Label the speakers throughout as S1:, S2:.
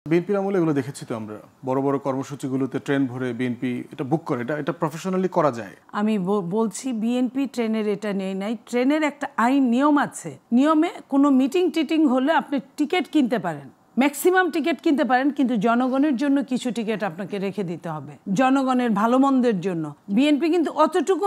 S1: বিএনপির আমলে এগুলো দেখেছি তো আমরা বড় বড় কর্মসূচিগুলোতে ট্রেন ভরে বিএনপি এটা বুক করে, এটা প্রফেশনালি করা যায়।
S2: আমি বলছি বিএনপি ট্রেনের এটা নেই নাই, ট্রেনের একটা আইন নিয়ম আছে, নিয়মে কোনো মিটিং টিটিং হলে আপনি টিকিট কিনতে পারেন, ম্যাক্সিমাম টিকিট কিনতে পারেন, কিন্তু জনগণের জন্য কিছু টিকিট আপনাকে রেখে দিতে হবে, জনগণের ভালো মন্দের জন্য। বিএনপি কিন্তু অতটুকু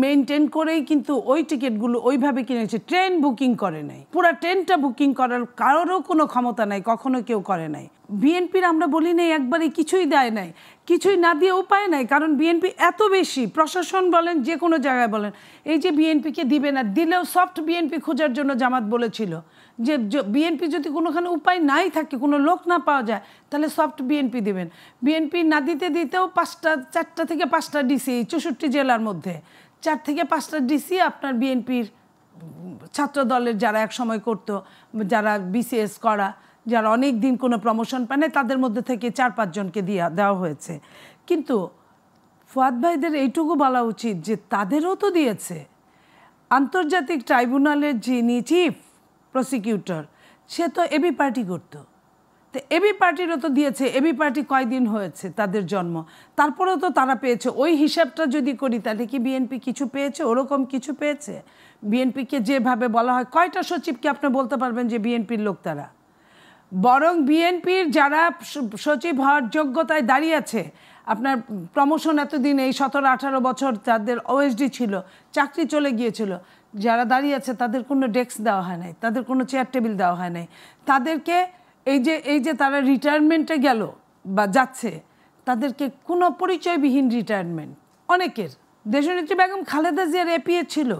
S2: মেনটেন করেই কিন্তু ওই টিকিটগুলো ওইভাবে কিনেছে, ট্রেন বুকিং করে নাই, পুরো ট্রেনটা বুকিং করার কারোরও কোনো ক্ষমতা নাই, কখনো কেউ করে নাই। বিএনপির আমরা বলি নাই একবারে কিছুই দেয় নাই, কিছুই না দিয়ে উপায় নাই, কারণ বিএনপি এত বেশি, প্রশাসন বলেন যে কোনো জায়গায় বলেন, এই যে বিএনপিকে দিবে না, দিলেও সফট বিএনপি খোঁজার জন্য জামাত বলেছিল যে বিএনপি যদি কোনোখানে উপায় নাই থাকে, কোনো লোক না পাওয়া যায়, তাহলে সফট বিএনপি দেবেন। বিএনপি না দিতেও 4টা থেকে 5টা ডিসি 64 জেলার মধ্যে 4 থেকে 5টা ডিসি আপনার বিএনপির ছাত্র দলের যারা এক সময় করতো, যারা বিসিএস করা, যারা অনেক দিন কোনো প্রমোশন পায় না, তাদের মধ্যে থেকে 4-5 জনকে দেওয়া হয়েছে। কিন্তু ফুয়াদ ভাইদের এইটুকু বলা উচিত যে তাদেরও তো দিয়েছে। আন্তর্জাতিক ট্রাইব্যুনালের যিনি চিফ প্রসিকিউটর, সে তো এবি পার্টি করতো, তো এবি পার্টিরও তো দিয়েছে। এবি পার্টি কয়দিন হয়েছে তাদের জন্ম, তারপরেও তো তারা পেয়েছে। ওই হিসাবটা যদি করি তাহলে কি বিএনপি কিছু পেয়েছে? ওরকম কিছু পেয়েছে? বিএনপিকে যেভাবে বলা হয়, কয়টা সচিবকে আপনি বলতে পারবেন যে বিএনপির লোক তারা? বরং বিএনপির যারা সচিব হওয়ার যোগ্যতায় দাঁড়িয়ে আছে, আপনার প্রমোশন এতদিন এই 17-18 বছর যাদের ওএসডি ছিল, চাকরি চলে গিয়েছিল, যারা দাঁড়িয়ে আছে তাদের কোনো ডেস্ক দেওয়া হয় নাই, তাদের কোনো চেয়ার টেবিল দেওয়া হয় নাই, তাদেরকে এই যে তারা রিটায়ারমেন্টে গেল বা যাচ্ছে, তাদেরকে কোনো পরিচয়বিহীন রিটায়ারমেন্ট। অনেকের দেশনেত্রী বেগম খালেদা জিয়ার এপিএ ছিল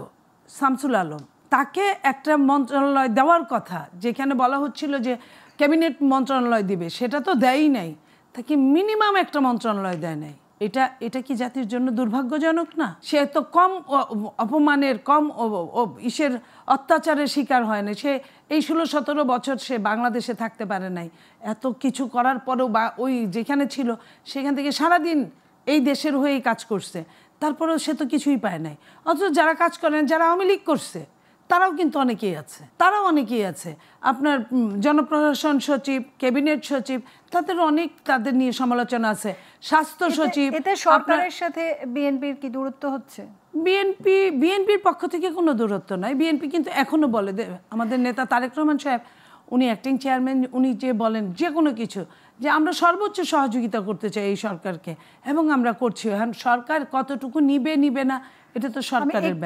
S2: শামসুল আলম, তাকে একটা মন্ত্রণালয় দেওয়ার কথা, যেখানে বলা হচ্ছিল যে ক্যাবিনেট মন্ত্রণালয় দিবে, সেটা তো দেয়ই নাই, তাকে মিনিমাম একটা মন্ত্রণালয় দেয় নাই। এটা কি জাতির জন্য দুর্ভাগ্যজনক না? সে তো কম অপমানের, কম ইসের অত্যাচারের শিকার হয় না। সে এই 16-17 বছর সে বাংলাদেশে থাকতে পারে নাই, এত কিছু করার পরেও, বা ওই যেখানে ছিল সেখান থেকে সারাদিন এই দেশের হয়েই কাজ করছে, তারপরেও সে তো কিছুই পায় নাই। অথচ যারা কাজ করেন, যারা আওয়ামী লীগ করছে, তারাও কিন্তু অনেকেই আছে। আপনার জনপ্রশাসন সচিব, ক্যাবিনেট সচিব, তাদের নিয়ে সমালোচনা আছে। স্বাস্থ্য সচিব,
S3: এতে সরকারের সাথে বিএনপির কি দূরত্ব হচ্ছে?
S2: বিএনপির পক্ষ থেকে কোনো দূরত্ব নাই। বিএনপি কিন্তু এখনো বলে, আমাদের নেতা তারেক রহমান সাহেব, উনি অ্যাক্টিং চেয়ারম্যান, উনি যে বলেন যে কোনো কিছু, যে আমরা সর্বোচ্চ সহযোগিতা করতে চাই এই সরকারকে, এবং আমরা করছি। সরকার কতটুকু নিবে না, এটা তো সরকারের ব্যাপার।